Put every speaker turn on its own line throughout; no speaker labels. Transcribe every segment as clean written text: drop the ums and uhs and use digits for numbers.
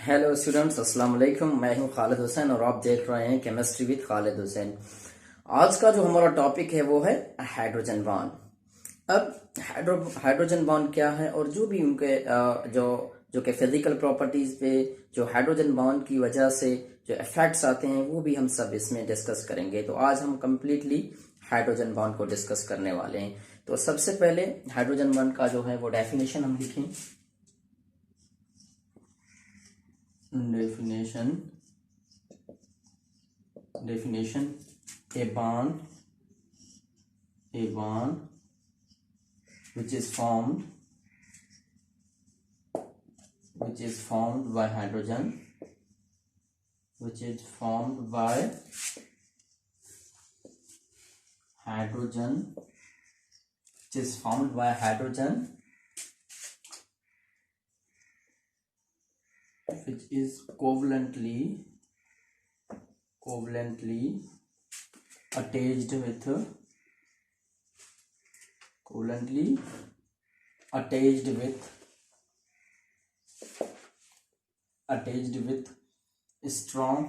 Hello students, अस्सलाम वालेकुम। मैं हूं खालिद हुसैन और आप देख रहे हैं केमिस्ट्री विद खालिद हुसैन। आज का जो हमारा टॉपिक है वो है हाइड्रोजन बॉन्ड। अब हाइड्रोजन बॉन्ड क्या है और जो भी उनके जो के फिजिकल प्रॉपर्टीज पे जो हाइड्रोजन बॉन्ड की वजह से जो इफेक्ट्स आते हैं वो भी हम सब इसमें डिस्कस करेंगे। तो आज हम कंप्लीटली हाइड्रोजन बॉन्ड को डिस्कस करने वाले हैं। तो सबसे पहले हाइड्रोजन बॉन्ड का जो है वो डेफिनेशन हम लिखें। definition a bond which is formed by hydrogen which is formed by hydrogen which is covalently attached with strong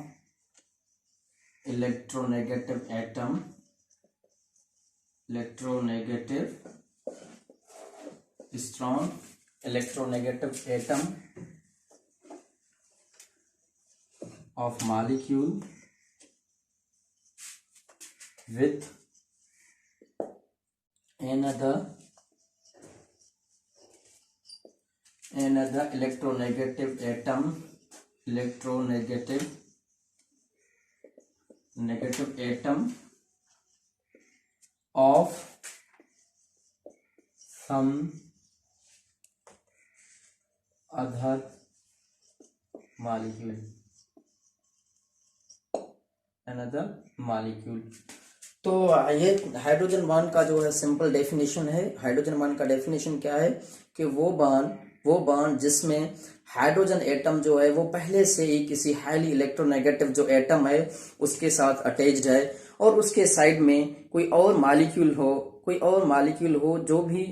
electronegative atom of molecule with another electronegative atom of some other molecule तो ये hydrogen bond का जो है simple definition है। Hydrogen bond का definition क्या है कि वो बॉन्ड जिसमें हाइड्रोजन एटम जो है वो पहले से ही किसी हाईली इलेक्ट्रोनेगेटिव जो एटम है उसके साथ अटैच्ड है और उसके साइड में कोई और मॉलिक्यूल हो जो भी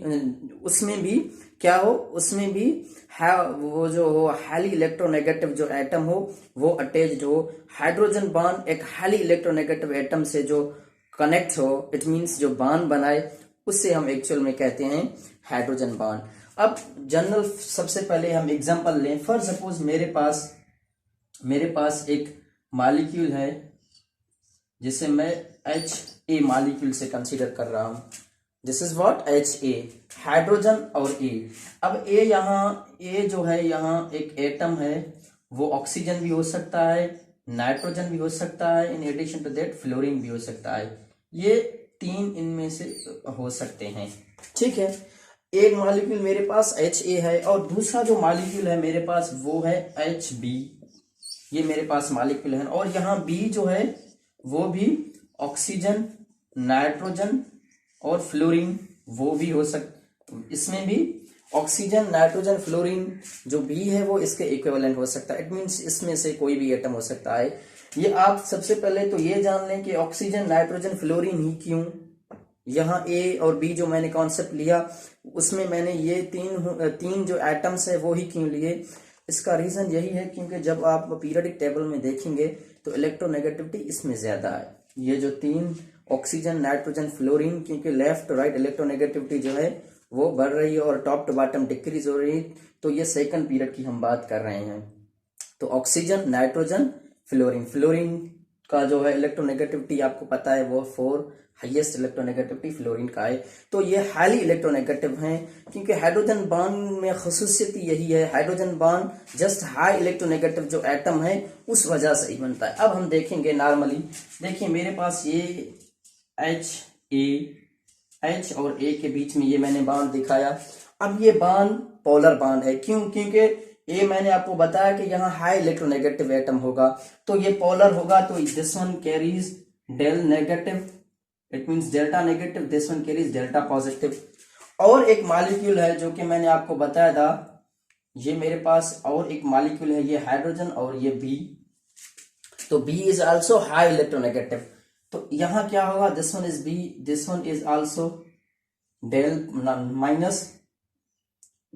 उसमें भी क्या हो, उसमें भी है वो जो हो हाईली इलेक्ट्रोनेगेटिव जो एटम हो वो अटैच्ड हो। हाइड्रोजन बॉन्ड एक हाईली इलेक्ट्रोनेगेटिव एटम से जो कनेक्ट हो, इट मींस जो बॉन्ड बनाए, उससे हम एक्चुअल में कहते हैं हाइड्रोजन बॉन्ड। अब जनरल सबसे पहले हम एग्जांपल लें। फॉर सपोज मेरे पास एक मॉलिक्यूल है जिसे मैं HA मॉलिक्यूल से कंसीडर कर रहा हूं। This is what HA, hydrogen और A। अब A जो है यहाँ एक एटम है, वो ऑक्सीजन भी हो सकता है, नाइट्रोजन भी हो सकता है, in addition to that fluorine भी हो सकता है। ये तीन इनमें से हो सकते हैं, ठीक है। एक मॉलिक्यूल मेरे पास HA है और दूसरा जो मॉलिक्यूल है मेरे पास वो है HB। ये मेरे पास मॉलिक्यूल है और यहाँ B जो है वो भी ऑक्सीजन, नाइट्रोजन और फ्लोरीन वो भी हो सकता। इसमें भी ऑक्सीजन, नाइट्रोजन, फ्लोरीन जो B है वो इसके इक्विवेलेंट हो सकता है। इट मींस इसमें से कोई भी एटम हो सकता है। ये आप सबसे पहले तो ये जान लें कि ऑक्सीजन, नाइट्रोजन, फ्लोरीन ही क्यों। यहाँ A और B जो मैंने कॉन्सेप्ट लिया उसमें मैंने ये तीन जो एटम्स है वो ही क्यों लिए। इसका रीजन यही है क्योंकि जब आप पीरियोडिक टेबल में देखेंगे तो इलेक्ट्रोनेगेटिविटी इसमें ज्यादा है। ये जो तीन ऑक्सीजन, नाइट्रोजन, फ्लोरीन, क्योंकि लेफ्ट राइट इलेक्ट्रोनेगेटिविटी जो है वो बढ़ रही है और टॉप टू बॉटम डिक्रीज हो रही है। तो ये सेकंड पीरियड की हम बात कर रहे हैं। तो ऑक्सीजन, नाइट्रोजन, फ्लोरीन का जो है इलेक्ट्रोनेगेटिविटी आपको पता है वो 4 हाईएस्ट इलेक्ट्रोनेगेटिविटी फ्लोरीन का है। तो ये हाईली इलेक्ट्रोनेगेटिव हैं क्योंकि हाइड्रोजन बॉन्ड में खासियत यही है, hydrogen bond just high electronegative जो एटम है उस वजह से ही बनता है। अब हम देखेंगे नॉर्मली, देखिए मेरे पास ये H और A के बीच में ये मैंने बॉन्ड दिखाया। अब ये बॉन्ड पोलर बॉन्ड है, क्यों? क्योंकि ये मैंने आपको बताया कि यहाँ हाई इलेक्ट्रोनेगेटिव एटम होगा तो ये पोलर होगा। तो this one carries del negative, it means delta negative, this one carries delta positive. और एक मॉलिक्यूल है जो कि मैंने आपको बताया था, ये मेरे पास और एक मॉलिक्यूल है, ये हाइड्रोजन और ये B। तो B is also high electronegative. तो यहाँ क्या होगा, this one is B, this one is also del minus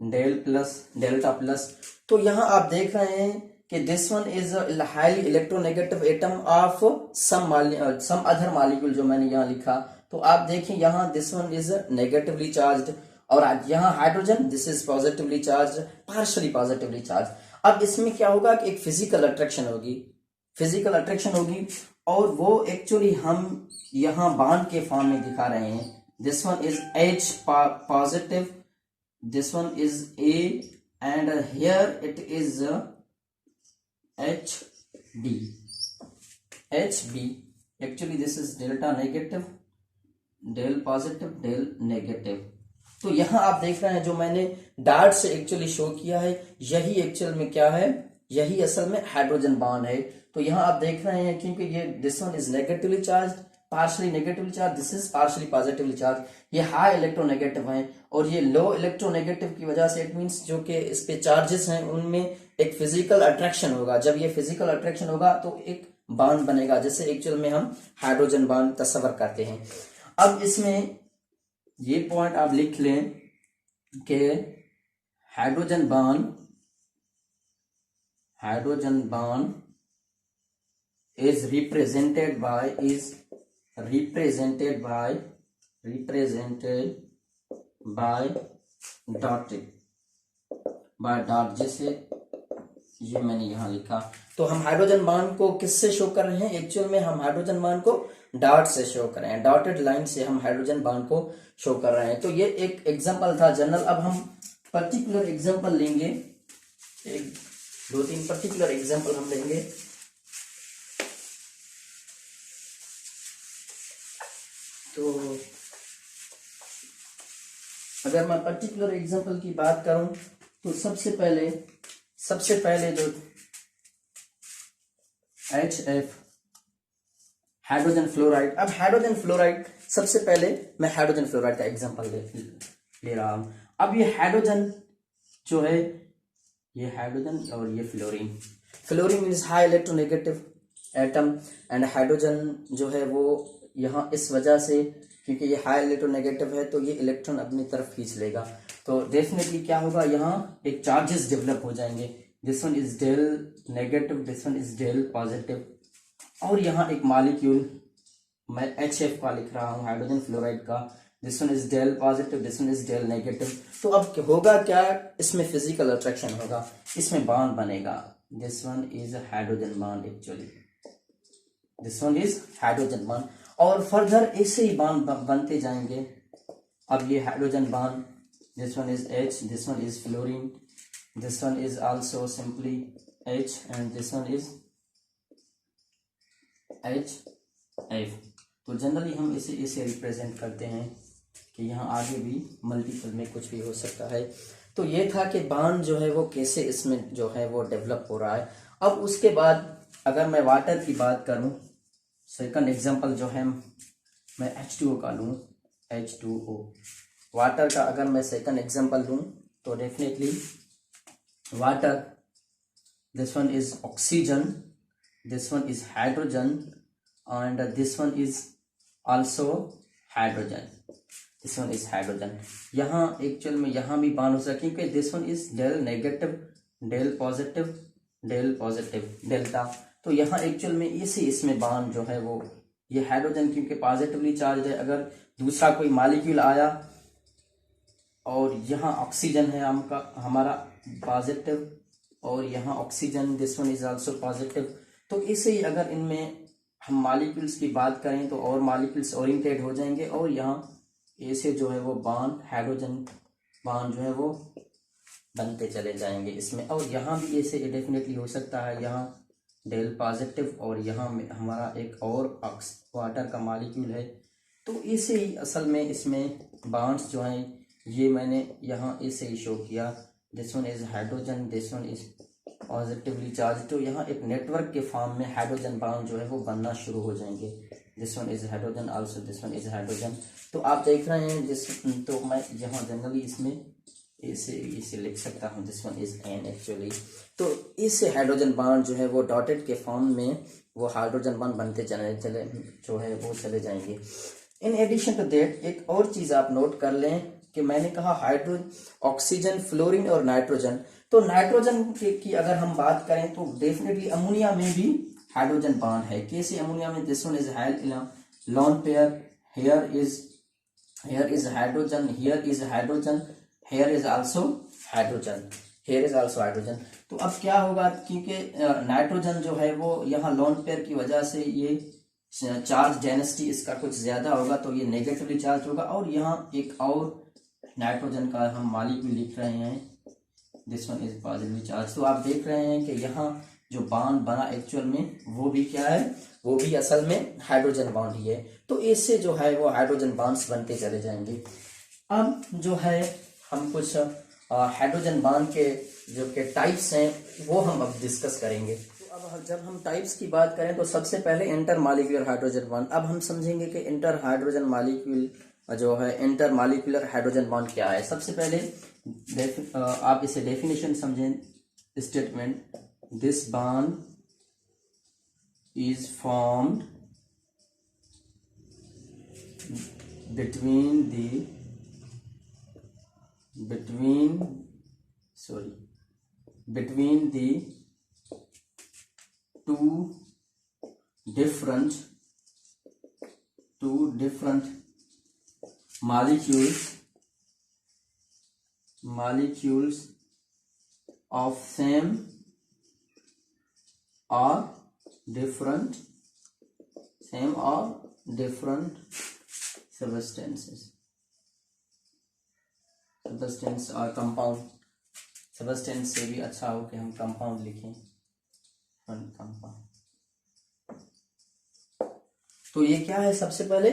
del plus delta plus. तो यहाँ आप देख रहे हैं कि this one is highly electronegative atom of some other molecule, जो मैंने यहाँ लिखा। तो आप देखें यहाँ this one is negatively charged, और यहाँ hydrogen this is positively charge, partially positively charge. अब इसमें क्या होगा कि एक फिजिकल अट्रैक्शन होगी, फिजिकल अट्रैक्शन होगी, और वो एक्चुअली हम यहाँ बॉन्ड के फॉर्म में दिखा रहे हैं। This one is H positive, this one is A, and here it is HB, HB। Actually this is delta negative, del positive, del negative. तो यहां आप देख रहे हैं जो मैंने डार्ट से एक्चुअली शो किया है, यही एक्चुअल में क्या है, यही असल में हाइड्रोजन बॉन्ड है। तो यहां आप देख रहे हैं क्योंकि ये this one is negatively charge, partially negatively charge, this is partially positively charge. ये हाई इलेक्ट्रोनेगेटिव हैं, और ये लो इलेक्ट्रोनेगेटिव की वजह से इट मींस जो कि इस पे चार्जेस हैं उनमें एक फिजिकल अट्रैक्शन होगा। जब ये फिजिकल अट्रैक्शन होगा तो एक बॉन्ड बनेगा, जैसे एक्चुअल में हम हाइड्रोजन बॉन्ड तस्वर करते हैं। अब इसमें ये पॉइंट आप लिख लें कि hydrogen bond is represented by dot, जैसे ये मैंने यहां लिखा। तो हम हाइड्रोजन बॉन्ड को किससे शो कर रहे हैं, एक्चुअल में हम हाइड्रोजन बॉन्ड को डॉट से शो कर रहे हैं, डॉटेड लाइन से हम हाइड्रोजन बॉन्ड को शो कर रहे हैं। तो ये एक एग्जांपल था जनरल। अब हम पर्टिकुलर एग्जांपल लेंगे, एक दो तीन पर्टिकुलर एग्जांपल हम लेंगे। तो अगर मैं पर्टिकुलर एग्जांपल की बात करूं तो सबसे पहले जो HF हाइड्रोजन फ्लोराइड। अब हाइड्रोजन फ्लोराइड, सबसे पहले मैं हाइड्रोजन फ्लोराइड का एग्जांपल ले रहा हूं। अब ये हाइड्रोजन जो है, ये हाइड्रोजन और ये fluorine. Fluorine means high electronegative atom, and hydrogen जो है वो यहाँ इस वजह से क्योंकि ये हाई इलेक्ट्रोनेगेटिव है तो ये इलेक्ट्रॉन अपनी तरफ खींच लेगा। तो डेफिनेटली क्या होगा, यहाँ एक चार्जेस डेवलप हो जाएंगे। This one is del negative, this one is del positive, और यहाँ एक मॉलिक्यूल मैं HF का लिख रहा हूँ, हाइड्रोजन फ्लोराइड का। This one is del positive, this one is del negative. तो अब होगा क्या, इसमें फिजिकल अट्रैक्शन होगा, इसमें बॉन्ड बनेगा। This one is hydrogen bond, actually this one is hydrogen bond, और फर्दर ऐसे ही बॉन्ड बनते जाएंगे। अब ये hydrogen bond, this one is H, this one is fluorine, this one is also simply H, and this one is HF। तो generally हम इसे represent करते हैं कि यहाँ आगे भी मल्टीपल में कुछ भी हो सकता है। तो ये था कि बॉन्ड जो है वो कैसे इसमें जो है वो डेवलप हो रहा है। अब उसके बाद अगर मैं वाटर की बात करूं, सेकंड एग्जांपल जो है मैं H2O का लूँ, H2O वाटर का अगर मैं सेकंड एग्जांपल लूँ तो definitely water, this one is oxygen, this one is hydrogen, and this one is also hydrogen, this one is hydrogen. यहाँ एक्चुअल में यहाँ भी बॉन्ड हो सकता है क्योंकि this one is del negative, del positive, del positive, delta. तो यहाँ एक्चुअल में इसी इसमें बॉन्ड जो है वो ये हाइड्रोजन क्योंकि पॉजिटिवली चार्ज है, अगर दूसरा कोई मॉलिक्यूल आया और यहाँ ऑक्सीजन है हमारा पॉजिटिव, और यहाँ oxygen, this one is also positive. तो इसे ही अगर इनमें हम मॉलिक्यूल्स की बात करें तो और मॉलिक्यूल्स ओरिएंटेड हो जाएंगे, और यहाँ ऐसे जो है वो बॉन्ड, हाइड्रोजन बॉन्ड जो है वो बनते चले जाएंगे इसमें। और यहाँ भी ऐसे डेफिनेटली हो सकता है, यहाँ डेल पॉजिटिव और यहाँ हमारा एक और वाटर का मॉलिक्यूल है। तो इसे ही असल में इसमें बॉन्ड्स जो हैं ये मैंने यहाँ इसे ही शो किया, this one is hydrogen, this one is positively charge. तो यहाँ एक नेटवर्क के फॉर्म में हाइड्रोजन बॉन्ड जो है वो बनना शुरू हो जाएंगे। This one is hydrogen also, this one is hydrogen. तो आप देख रहे हैं तो मैं यहाँ जनरली इसमें इसे लिख सकता हूँ, this one is N actually. तो इससे हाइड्रोजन बॉन्ड जो है वो डॉटेड के फॉर्म में वो हाइड्रोजन बॉन्ड बनते चले जो है वो चले जाएंगे। इन एडिशन टू दैट एक और चीज़ आप नोट कर लें कि मैंने कहा हाइड्रोजन, ऑक्सीजन, फ्लोरीन और नाइट्रोजन। तो नाइट्रोजन की अगर हम बात करें तो डेफिनेटली अमोनिया में भी हाइड्रोजन बॉन्ड है। कैसे अमोनिया में? This one is lone pair, here is hydrogen, here is hydrogen, here is also hydrogen, here is also hydrogen. तो अब क्या होगा, क्योंकि नाइट्रोजन जो है वो यहाँ लोन पेयर की वजह से ये चार्ज डेंसिटी इसका कुछ ज्यादा होगा, तो ये नेगेटिवली चार्ज होगा। और यहाँ एक और नाइट्रोजन का हम मॉलिक्यूल लिख रहे हैं, this one is positively charge. तो आप देख रहे हैं कि यहाँ जो बॉन्ड बना एक्चुअल में वो भी क्या है, वो भी असल में हाइड्रोजन बॉन्ड ही है। तो इससे जो है वो हाइड्रोजन बॉन्ड्स बनते चले जाएंगे। अब जो है हम कुछ हाइड्रोजन बॉन्ड के जो के टाइप्स हैं वो हम अब डिस्कस करेंगे। तो अब जब हम टाइप्स की बात करें तो सबसे पहले इंटर मॉलिक्यूलर हाइड्रोजन बॉन्ड। अब हम समझेंगे कि इंटर हाइड्रोजन मॉलिक्यूल जो है, इंटर मॉलिक्यूलर हाइड्रोजन बॉन्ड क्या है। सबसे पहले आप इसे डेफिनेशन समझें, statement, this bond is formed between the two different molecules of same or different substance और कंपाउंड। सबस्टेंस से भी अच्छा हो कि हम कंपाउंड लिखें, कंपाउंड। तो ये क्या है, सबसे पहले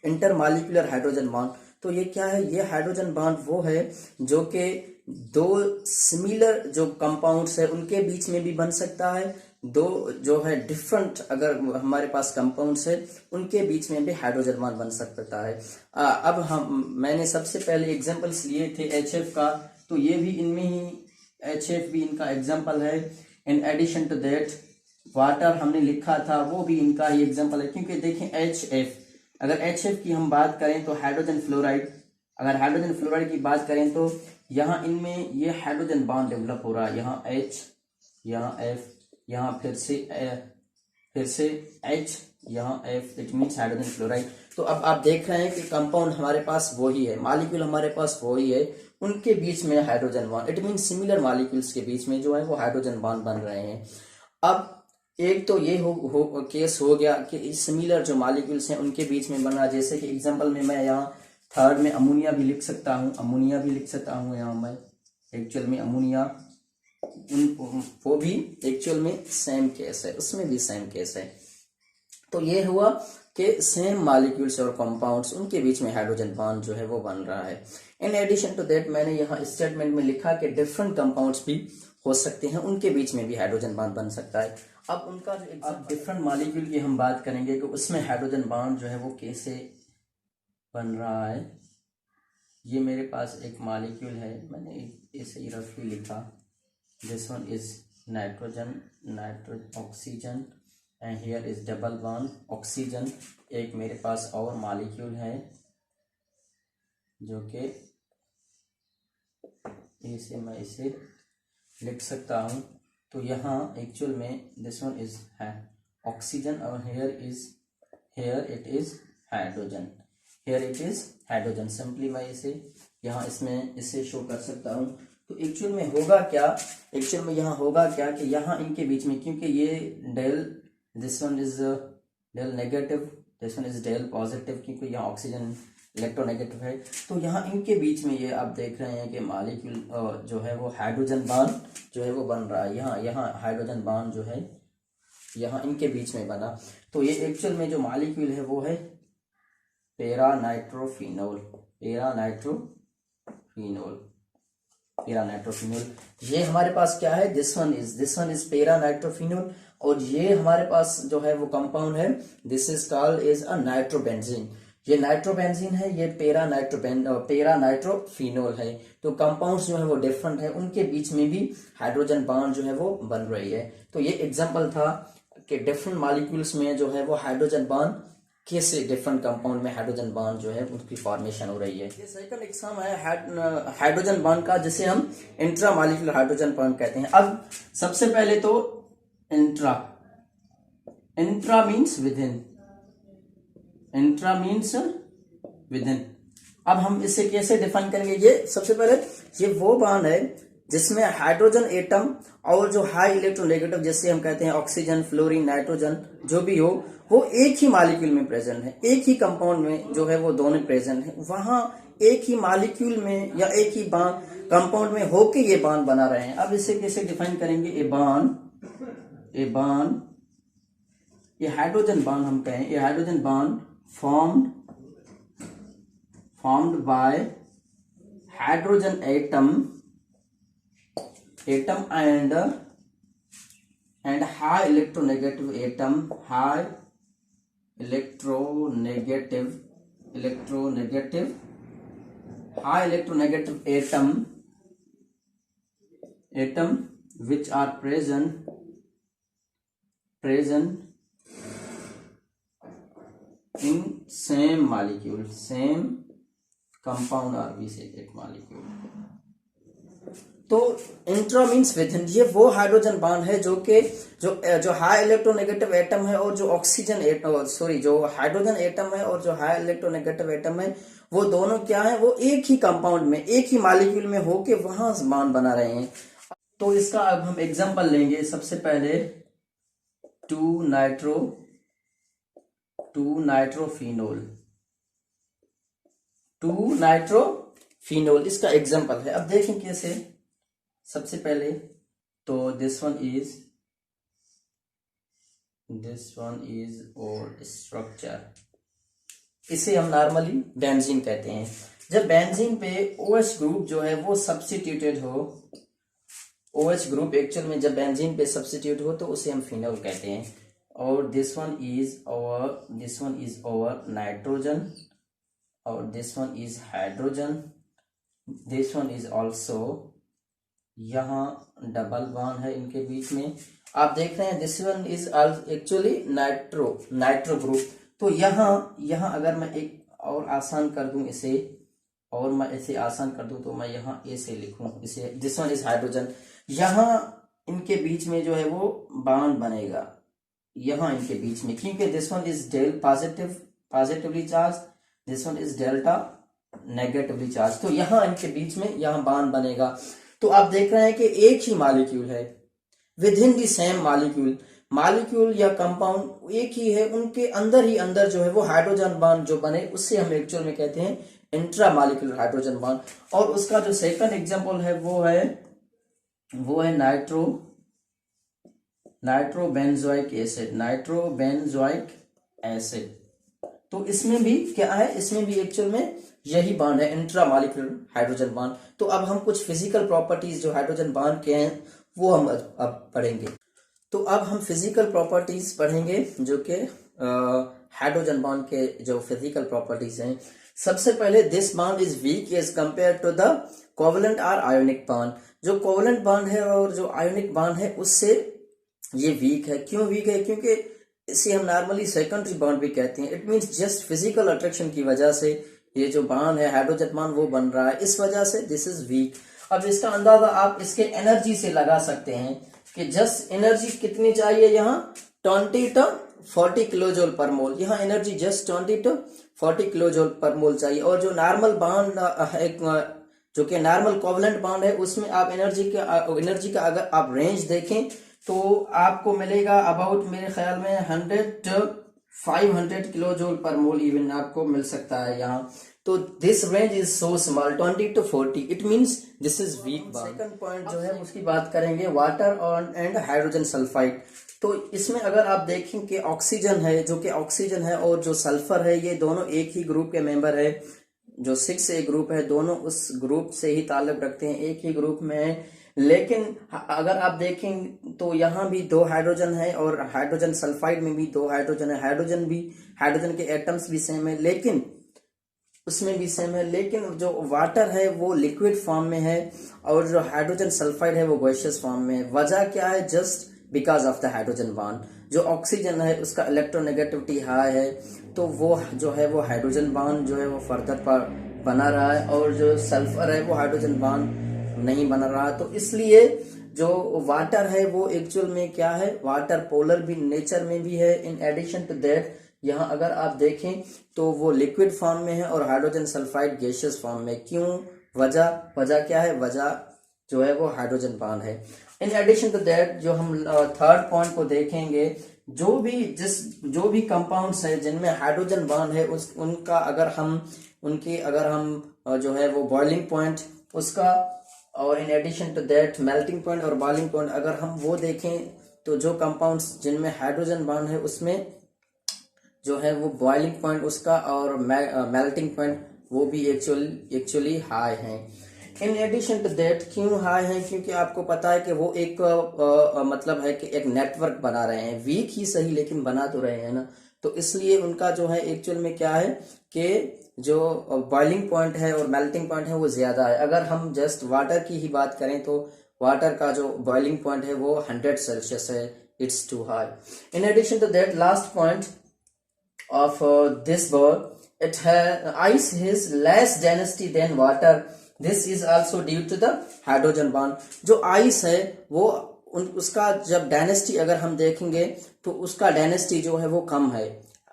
इंटर मॉलिक्यूलर हाइड्रोजन बॉन्ड। तो ये क्या है, ये हाइड्रोजन बॉन्ड वो है जो कि दो सिमिलर जो कंपाउंड्स है उनके बीच में भी बन सकता है, दो जो है डिफरेंट अगर हमारे पास कंपाउंड्स है उनके बीच में भी हाइड्रोजन बॉन्ड बन सकता है। अब मैंने सबसे पहले एग्जांपल्स लिए थे HF का, तो ये भी इनमें ही HF भी इनका एग्जांपल है। In addition to that water हमने लिखा था, वो भी इनका ही एग्जांपल है। क्योंकि देखें HF, अगर HF की हम बात करें तो हाइड्रोजन फ्लोराइड, अगर हाइड्रोजन फ्लोराइड की बात करें तो यहाँ इनमें ये हाइड्रोजन बॉन्ड डेवलप हो रहा है, यहाँ H, यहाँ F, यहाँ फिर से H, यहाँ F, it means hydrogen fluoride. तो अब आप देख रहे हैं कि कंपाउंड हमारे पास वही है, मॉलिक्यूल हमारे पास वही है, उनके बीच में hydrogen bond, it means similar molecules के बीच में जो है वो हाइड्रोजन बॉन्ड बन रहे हैं। अब एक तो ये केस हो गया कि सिमिलर जो मॉलिक्यूल्स हैं उनके बीच में बना, जैसे कि एग्जांपल में मैं यहाँ थर्ड में अमोनिया भी लिख सकता हूँ, यहाँ मैं एक्चुअल में अमोनिया, वो भी एक्चुअल में सेम केस है, उसमें भी सेम केस है। तो ये हुआ कि सेम मॉलिक्यूल्स और कंपाउंड्स उनके बीच में हाइड्रोजन बॉन्ड जो है वो बन रहा है। इन एडिशन टू दैट मैंने यहाँ स्टेटमेंट में लिखा कि डिफरेंट कंपाउंड्स भी हो सकते हैं, उनके बीच में भी हाइड्रोजन बॉन्ड बन सकता है। अब उनका अब डिफरेंट मॉलिक्यूल की हम बात करेंगे कि उसमें हाइड्रोजन बॉन्ड जो है वो कैसे बन रहा है। ये मेरे पास एक मॉलिक्यूल है, मैंने इसे रफली लिखा, this one is nitrogen, oxygen, and here is double bond oxygen. एक मेरे पास और मॉलिक्यूल है जो कि इसे मैं इसे लिख सकता हूँ। तो यहाँ एक्चुअल में दिस वन इज है ऑक्सीजन और here it is hydrogen. Simply मैं इसे यहाँ इसे शो कर सकता हूँ। तो एक्चुअल में होगा क्या, यहाँ होगा क्या कि यहाँ इनके बीच में, क्योंकि ये del, this one is del negative, this one is del positive, क्योंकि यहाँ ऑक्सीजन इलेक्ट्रोनेगेटिव है। तो यहाँ इनके बीच में ये आप देख रहे हैं कि मॉलिक्यूल जो है वो हाइड्रोजन बॉन्ड जो है वो बन रहा है। यहाँ हाइड्रोजन बॉन्ड जो है यहाँ इनके बीच में बना। तो ये एक्चुअल में जो मॉलिक्यूल है वो है पैरा नाइट्रोफिनोल। ये हमारे पास क्या है, this one is para nitrophenol, और ये हमारे पास जो है वो कंपाउंड है, this is called is a nitrobenzene. ये नाइट्रोबेंजीन है, ये पैरा नाइट्रोफिनोल है। तो कंपाउंड्स जो है वो डिफरेंट है, उनके बीच में भी हाइड्रोजन बॉन्ड जो है वो बन रही है। तो ये एग्जांपल था कि डिफरेंट मॉलिक्यूल्स में जो है वो हाइड्रोजन बॉन्ड कैसे डिफरेंट कंपाउंड में हाइड्रोजन बॉन्ड जो है उनकी फॉर्मेशन हो रही है। ये सेकंड एग्जाम है हाइड्रोजन बॉन्ड का, जिसे हम इंट्रा मॉलिक्यूलर हाइड्रोजन बॉन्ड कहते हैं। अब सबसे पहले तो intra, intra means with in, intra means with in. अब हम इसे कैसे डिफाइन करेंगे? ये सबसे पहले ये वो बॉन्ड है जिसमें हाइड्रोजन एटम और जो हाई इलेक्ट्रोनेगेटिव, जैसे हम कहते हैं ऑक्सीजन, फ्लोरीन, नाइट्रोजन, जो भी हो, वो एक ही मॉलिक्यूल में प्रेजेंट है, एक ही कंपाउंड में जो है वो दोनों प्रेजेंट है। वहां एक ही मॉलिक्यूल में या एक ही बॉन्ड कंपाउंड में होके ये बॉन्ड बना रहे हैं। अब इसे कैसे डिफाइन करेंगे? ए बॉन्ड, ये हाइड्रोजन बॉन्ड हम कहें, ये hydrogen bond formed by hydrogen atom and high electronegative atom, high electronegative atom which are present in same molecule, same compound, or we say that molecule. तो intra means with in, ये वो hydrogen bond है जो कि जो high electronegative atom है और जो ऑक्सीजन एटम, सॉरी, जो हाइड्रोजन एटम है और जो हाई इलेक्ट्रोनेगेटिव एटम है, वो दोनों क्या है? वो एक ही कंपाउंड में, एक ही मॉलिक्यूल में होके वहां बॉन्ड बना रहे हैं। तो इसका अब हम एग्जांपल लेंगे। सबसे पहले 2 नाइट्रोफिनोल, इसका एग्जांपल है। अब देखें कैसे। सबसे पहले तो दिस वन इज और स्ट्रक्चर, इसे हम नॉर्मली बेंजीन कहते हैं। जब बेंजीन पे OH ग्रुप जो है वो सब्स्टिट्यूटेड हो, OH ग्रुप एक्चुअल में जब बेंजीन पे सब्स्टिट्यूट हो तो उसे हम फिनोल कहते हैं। और दिस वन इज और नाइट्रोजन, और this one is hydrogen, this one is also, यहाँ डबल बॉन्ड है इनके बीच में। आप देख रहे हैं this one is actually nitro group. तो यहाँ अगर मैं एक और आसान कर दूं इसे, और मैं इसे आसान कर दूं तो मैं यहाँ ए से लिखूं इसे, दिस वन इज हाइड्रोजन। यहाँ इनके बीच में जो है वो बॉन्ड बनेगा, यहाँ इनके बीच में, क्योंकि this one is positively charge, this one is delta negatively charge. तो यहाँ इनके बीच में यहाँ बॉन्ड बनेगा। तो आप देख रहे हैं कि एक ही मॉलिक्यूल है, with in the same molecule या कंपाउंड एक ही है, उनके अंदर ही अंदर जो है वो हाइड्रोजन बॉन्ड जो बने उसे हम एक्चुअल में कहते हैं इंट्रा मॉलिक्यूलर हाइड्रोजन बॉन्ड। और उसका जो सेकंड एग्जांपल है वो है नाइट्रोबेंजोइक एसिड। तो इसमें भी क्या है? इसमें भी एक्चुअल में यही बॉन्ड है, इंट्रा मॉलिक्यूलर हाइड्रोजन बॉन्ड। तो अब हम कुछ फिजिकल प्रॉपर्टीज जो हाइड्रोजन बॉन्ड के हैं वो हम अब पढ़ेंगे। तो अब हम फिजिकल प्रॉपर्टीज पढ़ेंगे जो कि हाइड्रोजन बॉन्ड के जो फिजिकल प्रॉपर्टीज हैं। सबसे पहले this bond is weak as compare to the covalent और आयोनिक बॉन्ड। जो कोवलेंट बॉन्ड है और जो आयोनिक बॉन्ड है उससे ये वीक है। क्यों वीक है? क्योंकि इसे हम नॉर्मली सेकेंडरी बॉन्ड भी कहते हैं। It means just physical attraction की वजह से ये जो बॉन्ड है हाइड्रोजन बॉन्ड वो बन रहा है, इस वजह से दिस इज वीक। अब इसका अंदाजा आप इसके एनर्जी से लगा सकते हैं कि जस्ट एनर्जी कितनी चाहिए यहाँ 20 to 40 kilo joule per mole. यहाँ energy just 20 to 40 kilo joule per mole चाहिए। और जो नॉर्मल बॉन्ड है, जो कि नॉर्मल कोवलेंट बॉन्ड है, उसमें आप एनर्जी का अगर आप रेंज देखें तो आपको मिलेगा अबाउट, मेरे ख्याल में 100 to 500 kilo joule per mole even आपको मिल सकता है यहाँ। तो this range is so small 20 to 40, it means this is weak bond. Second point जो है उसकी बात करेंगे वाटर एंड हाइड्रोजन सल्फाइड। तो इसमें अगर आप देखें कि ऑक्सीजन है, जो कि ऑक्सीजन है और जो सल्फर है, ये दोनों एक ही ग्रुप के मेंबर है। जो 6A ग्रुप है, दोनों उस ग्रुप से ही ताल्लुक रखते हैं, एक ही ग्रुप में है। लेकिन अगर आप देखें तो यहाँ भी 2 हाइड्रोजन है और हाइड्रोजन सल्फाइड में भी 2 हाइड्रोजन है। हाइड्रोजन के एटम्स भी सेम है, लेकिन उसमें भी सेम है। लेकिन जो वाटर है वो लिक्विड फॉर्म में है और जो हाइड्रोजन सल्फाइड है वो गैसियस फॉर्म में है। वजह क्या है? Just because of the hydrogen bond. जो ऑक्सीजन है उसका इलेक्ट्रोनेगेटिविटी हाई है, तो वो जो है वो हाइड्रोजन बॉन्ड जो है वो फर्दर पर बना रहा है, और जो सल्फर है वो हाइड्रोजन बॉन्ड नहीं बना रहा। तो इसलिए जो वाटर है वो एक्चुअल में क्या है, वाटर पोलर भी नेचर में भी है। इन एडिशन टू दैट यहाँ अगर आप देखें तो वो लिक्विड फॉर्म में है और हाइड्रोजन सल्फाइड गैसियस फॉर्म में। क्यों? वजह क्या है? वजह जो है वो हाइड्रोजन बॉन्ड है। इन एडिशन टू दैट जो हम थर्ड पॉइंट को देखेंगे, जो भी कंपाउंड्स है जिनमें हाइड्रोजन बॉन्ड है अगर हम जो है वो बॉइलिंग पॉइंट उसका, और in addition to that melting point और बॉइलिंग पॉइंट अगर हम वो देखें, तो जो कंपाउंड्स जिनमें हाइड्रोजन बॉन्ड है उसमें जो है वो बॉइलिंग पॉइंट उसका और मेल्टिंग पॉइंट वो भी एक्चुअली हाई है। इन एडिशन टू दैट क्यों हाई है? क्योंकि आपको पता है कि वो एक मतलब है कि एक नेटवर्क बना रहे हैं, वीक ही सही लेकिन बना तो रहे हैं ना। तो इसलिए उनका जो है एक्चुअल में क्या है कि जो बॉइलिंग पॉइंट है और मेल्टिंग पॉइंट है वो ज्यादा है। अगर हम जस्ट वाटर की ही बात करें तो वाटर का जो बॉइलिंग पॉइंट है वो 100 सेल्सियस है, it's too high. In addition to that last point of this ball, ice has less density than water. This is also due to the hydrogen bond. जो आइस है वो उसका जब डेंसिटी अगर हम देखेंगे तो उसका डेंसिटी जो है वो कम है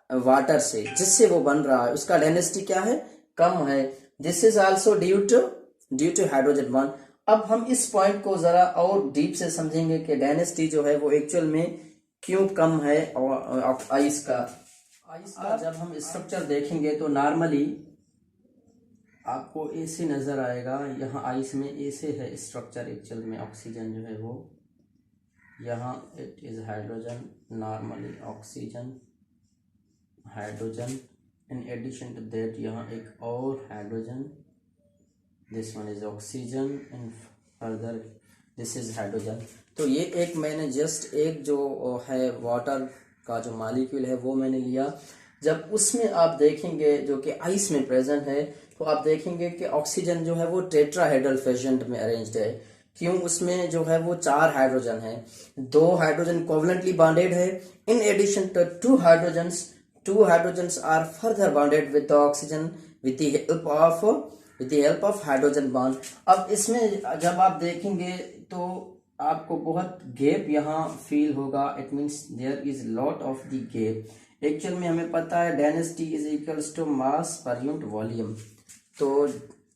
वाटर से, जिससे वो बन रहा है उसका डेंसिटी क्या है? कम है। This is also due to hydrogen bond. अब हम इस पॉइंट को जरा और डीप से समझेंगे कि डेंसिटी जो है वो एक्चुअल में क्यों कम है आइस का जब हम स्ट्रक्चर देखेंगे तो नॉर्मली आपको ऐसे नजर आएगा। यहाँ आइस में ऐसे है स्ट्रक्चर एक्चुअल में। ऑक्सीजन जो है वो यहाँ it is hydrogen, normally oxygen hydrogen. In addition to that यहाँ एक और hydrogen, this one is oxygen and further this is hydrogen. तो ये एक मैंने जस्ट एक जो है वाटर का जो मॉलिक्यूल है वो मैंने लिया। जब उसमें आप देखेंगे जो कि आइस में प्रेजेंट है, तो आप देखेंगे कि ऑक्सीजन जो है वो टेट्राहेड्रल फैशन में अरेंज्ड है। क्यों? उसमें जो है वो 4 हाइड्रोजन है, 2 हाइड्रोजन कोवलेंटली बॉन्डेड है। In addition to 2 hydrogens are further bonded with the oxygen with the help of hydrogen bond. अब इसमें जब आप देखेंगे तो आपको बहुत गैप यहाँ फील होगा। It means there is lot of the gap. Actual में हमें पता है density is equals to mass per unit volume. तो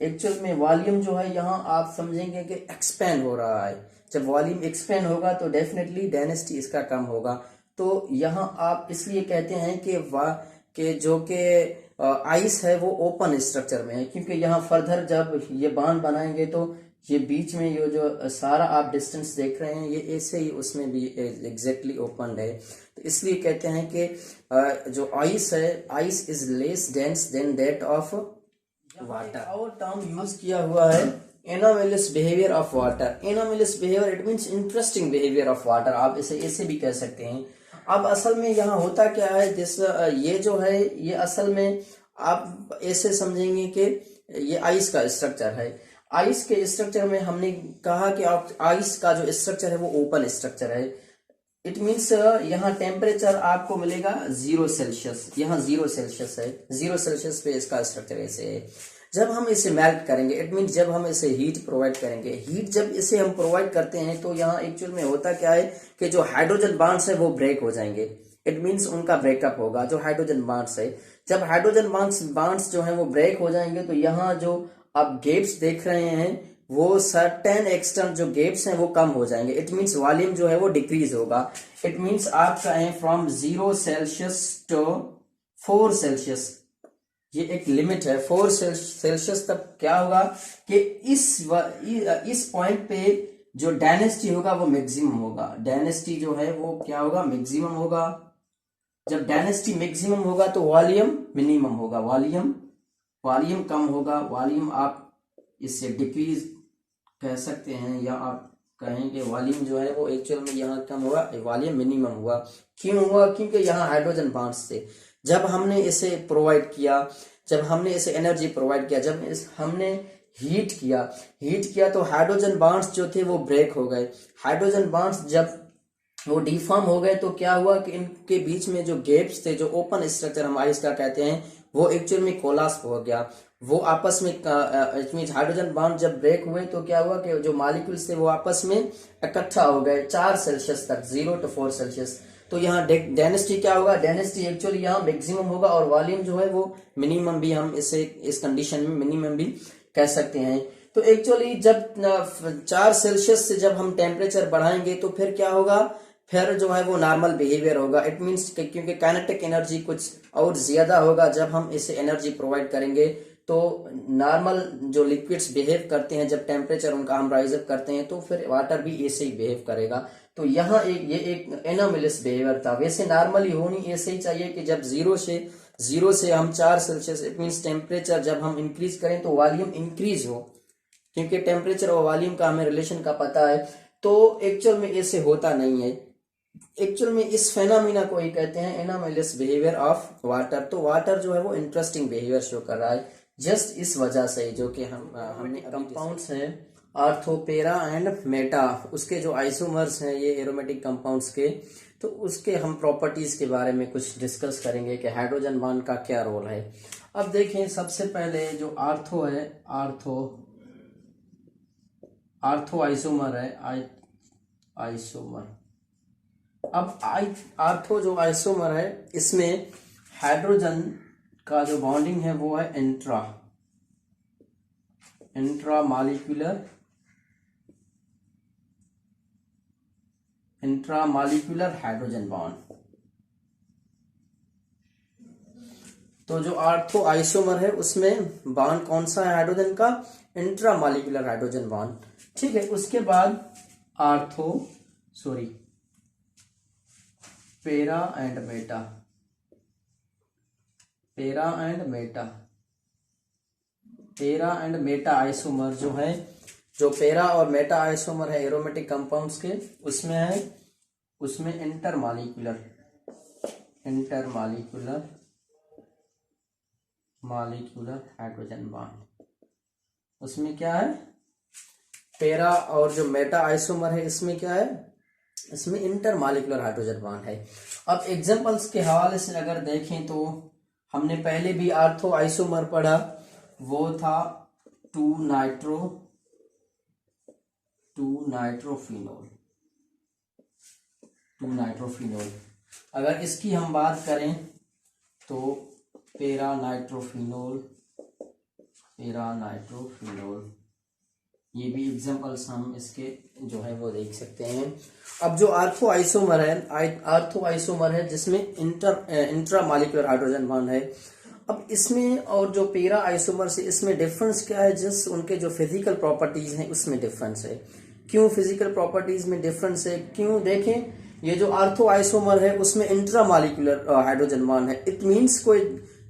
एक्चुअल में वॉल्यूम जो है यहाँ आप समझेंगे कि एक्सपेंड हो रहा है। जब वॉल्यूम एक्सपेंड होगा तो डेफिनेटली डेंसिटी इसका कम होगा। तो यहाँ आप इसलिए कहते हैं कि जो कि आइस है वो ओपन स्ट्रक्चर में है, क्योंकि यहाँ फर्दर जब ये बांध बनाएंगे तो ये बीच में ये जो सारा आप डिस्टेंस देख रहे हैं ये ऐसे ही उसमें भी एग्जैक्टली ओपन है। तो इसलिए कहते हैं कि जो आइस है, ice is less dense than that of water. और टर्म यूज किया हुआ है anomalous behaviour of water. Anomalous behaviour it means interesting behaviour of water, आप इसे ऐसे भी कह सकते हैं। अब असल में यहाँ होता क्या है, ये जो है ये असल में आप ऐसे समझेंगे कि ये आइस का स्ट्रक्चर है। आइस के स्ट्रक्चर में हमने कहा कि आइस का जो स्ट्रक्चर है वो ओपन स्ट्रक्चर है। इट मीन्स यहाँ टेम्परेचर आपको मिलेगा 0 सेल्सियस। यहाँ 0 सेल्सियस है, 0 सेल्सियस पे इसका स्ट्रक्चर ऐसे है। जब हम इसे मेल्ट करेंगे, इट मीन्स जब हम इसे हीट प्रोवाइड करेंगे, हीट जब इसे हम प्रोवाइड करते हैं तो यहाँ एक्चुअल में होता क्या है कि जो हाइड्रोजन बॉन्ड्स है वो ब्रेक हो जाएंगे। इट मीन्स उनका ब्रेकअप होगा। जो हाइड्रोजन बॉन्ड्स है, जब हाइड्रोजन बॉन्ड्स जो है वो ब्रेक हो जाएंगे तो यहाँ जो आप गैप्स देख रहे हैं वो सर्टेन एक्सटेंट जो गैप्स हैं वो कम हो जाएंगे। इट मीन्स वॉल्यूम जो है वो डिक्रीज होगा। इट मीन्स आप कहें फ्रॉम 0 सेल्सियस टू 4 सेल्सियस, ये एक लिमिट है। 4 सेल्सियस तक क्या होगा कि इस पॉइंट पे जो डेंसिटी होगा वो मैक्सिमम होगा। डेंसिटी जो है वो क्या होगा? मैक्सिमम होगा। जब डेंसिटी मैक्सिमम होगा तो वॉल्यूम मिनिमम होगा। वॉल्यूम कम होगा। वॉल्यूम आप इससे डिक्रीज कह सकते हैं, या आप कहेंगे वॉल्यूम जो है वो एक्चुअल में यहाँ कम हुआ, वॉल्यूम मिनिमम हुआ। क्यों हुआ? क्योंकि यहाँ हाइड्रोजन बॉन्ड्स थे। जब हमने इसे प्रोवाइड किया, जब हमने इसे एनर्जी प्रोवाइड किया, जब हमने हीट किया तो हाइड्रोजन बॉन्ड्स जो थे वो ब्रेक हो गए। हाइड्रोजन बॉन्ड्स जब वो डिफॉर्म हो गए तो क्या हुआ कि इनके बीच में जो गैप्स थे, जो ओपन स्ट्रक्चर हम इसका कहते हैं, वो एक्चुअल में कोलाप्स हो गया। वो आपस में इट मीन हाइड्रोजन बॉन्ड जब ब्रेक हुए तो क्या हुआ कि जो मॉलिक्यूल्स थे वो आपस में इकट्ठा हो गए 4 सेल्सियस तक, 0 to 4 सेल्सियस। तो यहाँ डेंसिटी क्या होगा, डेंसिटी एक्चुअली यहाँ मैक्सिमम होगा और वॉल्यूम जो है वो मिनिमम भी, हम इसे इस कंडीशन में मिनिमम भी कह सकते हैं। तो एक्चुअली जब 4 सेल्सियस से जब हम टेम्परेचर बढ़ाएंगे तो फिर क्या होगा, फिर जो है वो नॉर्मल बिहेवियर होगा। इट मीन्स क्योंकि काइनेटिक एनर्जी कुछ और ज्यादा होगा जब हम इसे एनर्जी प्रोवाइड करेंगे। तो नॉर्मल जो लिक्विड्स बिहेव करते हैं जब टेम्परेचर उनका हम राइज अप करते हैं तो फिर वाटर भी ऐसे ही बिहेव करेगा। तो यहाँ ये एक एनोमलस बिहेवियर था। वैसे नॉर्मली होनी ऐसे ही चाहिए कि जब जीरो से हम 4 सेल्सियस, इट मीन्स टेम्परेचर जब हम इंक्रीज करें तो वॉल्यूम इंक्रीज हो, क्योंकि टेम्परेचर और वॉल्यूम का हमें रिलेशन का पता है। तो एक्चुअल में ऐसे होता नहीं है। एक्चुअल में इस फेनोमेना को ही कहते हैं एनोमलस बिहेवियर ऑफ वाटर। तो वाटर जो है वो इंटरेस्टिंग बिहेवियर शो कर रहा है जस्ट इस वजह से, जो कि हमने कंपाउंड्स हैं आर्थो, पैरा एंड मेटा, उसके जो आइसोमर्स हैं ये एरोमेटिक कंपाउंड्स के, तो उसके हम प्रॉपर्टीज के बारे में कुछ डिस्कस करेंगे कि हाइड्रोजन बॉन्ड का क्या रोल है। अब देखें, सबसे पहले जो आर्थो है, आर्थो आइसोमर है, आइसोमर। अब आर्थो जो आइसोमर है इसमें हाइड्रोजन का जो बॉन्डिंग है वो है इंट्रामॉलिक्यूलर हाइड्रोजन बॉन्ड। तो जो आर्थो आइसोमर है उसमें बॉन्ड कौन सा है हाइड्रोजन का, इंट्रामॉलिक्यूलर हाइड्रोजन बॉन्ड। ठीक है, उसके बाद पैरा एंड मेटा आइसोमर जो है, जो पैरा और मेटा आइसोमर है एरोमेटिक कंपाउंड्स के, उसमें इंटरमॉलिक्यूलर हाइड्रोजन बॉन्ड, उसमें क्या है, पैरा और जो मेटा आइसोमर है इसमें क्या है, इसमें इंटरमॉलिक्यूलर हाइड्रोजन बॉन्ड है। अब एग्जांपल्स के हवाले से अगर देखें तो हमने पहले भी आर्थो आइसोमर पढ़ा, वो था 2 नाइट्रोफिनोल। अगर इसकी हम बात करें तो पैरा नाइट्रोफिनोल, ये भी एग्जांपल्स हम इसके जो है वो देख सकते हैं। अब जो आर्थो आइसोमर है जिसमें इंट्रामॉलिक्यूलर हाइड्रोजन बॉन्ड है। अब इसमें और जो पैरा आइसोमर से इसमें डिफरेंस क्या है, जस्ट उनके जो फिजिकल प्रॉपर्टीज हैं उसमें डिफरेंस है। क्यों फिजिकल प्रॉपर्टीज में डिफरेंस है, क्यों, देखें, ये जो आर्थो आइसोमर है उसमें इंट्रामॉलिक्यूलर हाइड्रोजन बॉन्ड है। इट मीन्स कोई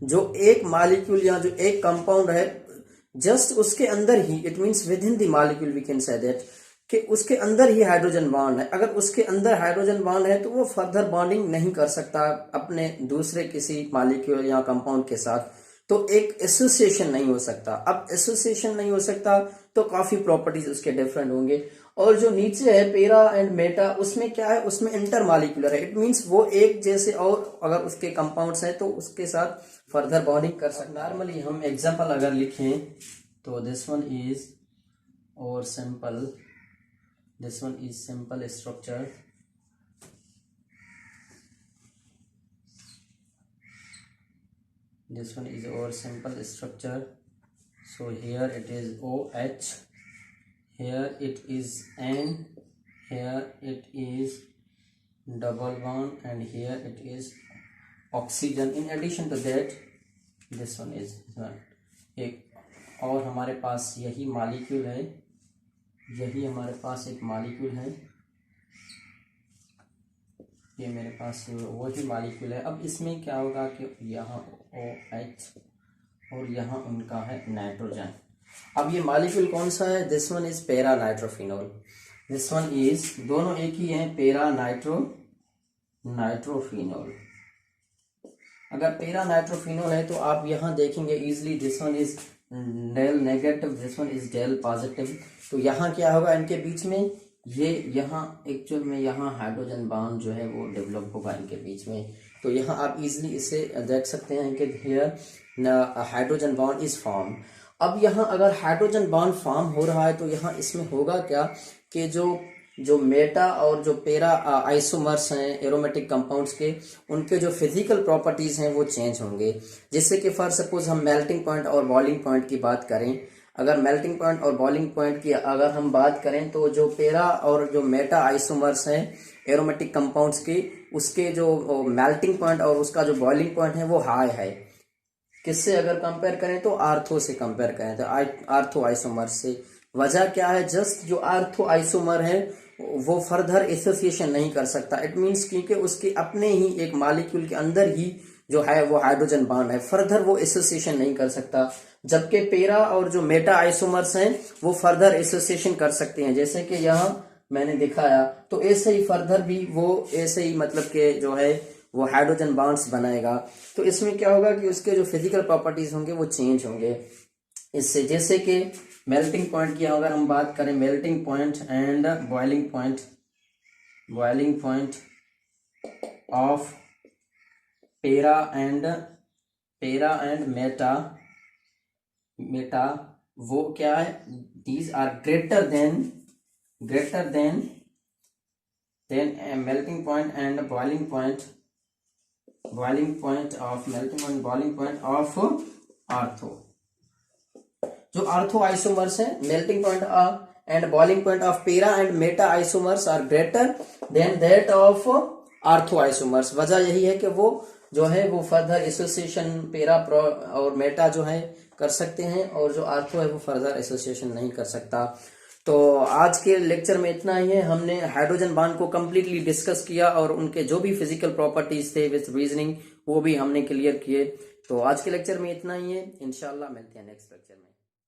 जो एक मॉलिक्यूल या जो एक कंपाउंड है जस्ट उसके अंदर ही, it means within the molecule we can say that, कि उसके अंदर ही हाइड्रोजन बॉन्ड है। अगर उसके अंदर हाइड्रोजन बॉन्ड है तो वो फर्दर बॉन्डिंग नहीं कर सकता अपने दूसरे किसी मॉलिक्यूल या कंपाउंड के साथ, तो एक एसोसिएशन नहीं हो सकता। अब एसोसिएशन नहीं हो सकता तो काफी प्रॉपर्टीज उसके डिफरेंट होंगे। और जो नीचे है पैरा एंड मेटा, उसमें क्या है, उसमें इंटरमॉलिक्यूलर है। इट मीन्स वो एक जैसे और अगर उसके कंपाउंड्स हैं तो उसके साथ फर्दर बॉन्डिंग कर सकता। नॉर्मली हम एग्जांपल अगर लिखें तो this one is simple structure, this one is our simple structure. So here it is OH, here it is N, here it is double bond, and here it is oxygen. In addition to that this one is एक और हमारे पास यही molecule है, यही हमारे पास एक molecule है, ये मेरे पास वही मॉलिक्यूल है। अब इसमें क्या होगा कि यहाँ OH और यहाँ उनका है नाइट्रोजन। अब ये मॉलिक्यूल कौन सा है, this one is para nitrophenol, this one is, दोनों एक ही हैं, पैरा नाइट्रोफिनोल। अगर पैरा नाइट्रोफिनोल है तो आप यहाँ देखेंगे easily, this one is del negative, this one is del positive. तो यहाँ क्या होगा, इनके बीच में ये यहाँ एक्चुअल में यहाँ हाइड्रोजन बॉन्ड जो है वो डेवलप होगा इनके बीच में। तो यहाँ आप इजीली इसे देख सकते हैं कि here hydrogen bond is form. अब यहाँ अगर हाइड्रोजन बॉन्ड फॉर्म हो रहा है तो यहाँ इसमें होगा क्या कि जो मेटा और जो पेरा आइसोमर्स हैं एरोमेटिक कंपाउंड्स के, उनके जो फिजिकल प्रॉपर्टीज हैं वो चेंज होंगे। जैसे कि फॉर सपोज हम मेल्टिंग पॉइंट और बॉइलिंग पॉइंट की बात करें, अगर मेल्टिंग पॉइंट और बॉइलिंग पॉइंट की अगर हम बात करें तो जो पेरा और जो मेटा आइसोमर्स हैं एरोमेटिक कंपाउंड्स की, उसके जो मेल्टिंग पॉइंट और उसका जो बॉइलिंग पॉइंट है वो हाई है। किससे अगर कंपेयर करें तो आर्थो से कंपेयर करें तो आर्थो आइसोमर से। वजह क्या है, जस्ट जो आर्थो आइसोमर है वो फर्दर एसोसिएशन नहीं कर सकता। इट मीन्स क्योंकि उसके अपने ही एक मॉलिक्यूल के अंदर ही जो है वो हाइड्रोजन बॉन्ड है, फर्दर वो एसोसिएशन नहीं कर सकता। जबकि पेरा और जो मेटा आइसोमर्स हैं वो फर्दर एसोसिएशन कर सकते हैं, जैसे कि यहाँ मैंने दिखाया। तो ऐसे ही फर्दर भी वो ऐसे ही मतलब के जो है वो हाइड्रोजन बॉन्ड्स बनाएगा। तो इसमें क्या होगा कि उसके जो फिजिकल प्रॉपर्टीज होंगे वो चेंज होंगे इससे। जैसे कि मेल्टिंग पॉइंट की अगर हम बात करें, melting point and boiling point of para and meta वो क्या है, these are greater than melting point and boiling point of ortho. जो आर्थो आइसोमर्स है, melting point and boiling point of para and meta isomers are greater than that of ortho isomers. वजह यही है कि वो जो है वो फर्दर एसोसिएशन पेरा और मेटा जो है कर सकते हैं, और जो आर्थो है वो फर्दर एसोसिएशन नहीं कर सकता। तो आज के लेक्चर में इतना ही है। हमने हाइड्रोजन बॉन्ड को कम्प्लीटली डिस्कस किया और उनके जो भी फिजिकल प्रॉपर्टीज थे विथ रीजनिंग वो भी हमने क्लियर किए। तो आज के लेक्चर में इतना ही है, इंशाल्लाह मिलते हैं नेक्स्ट लेक्चर में।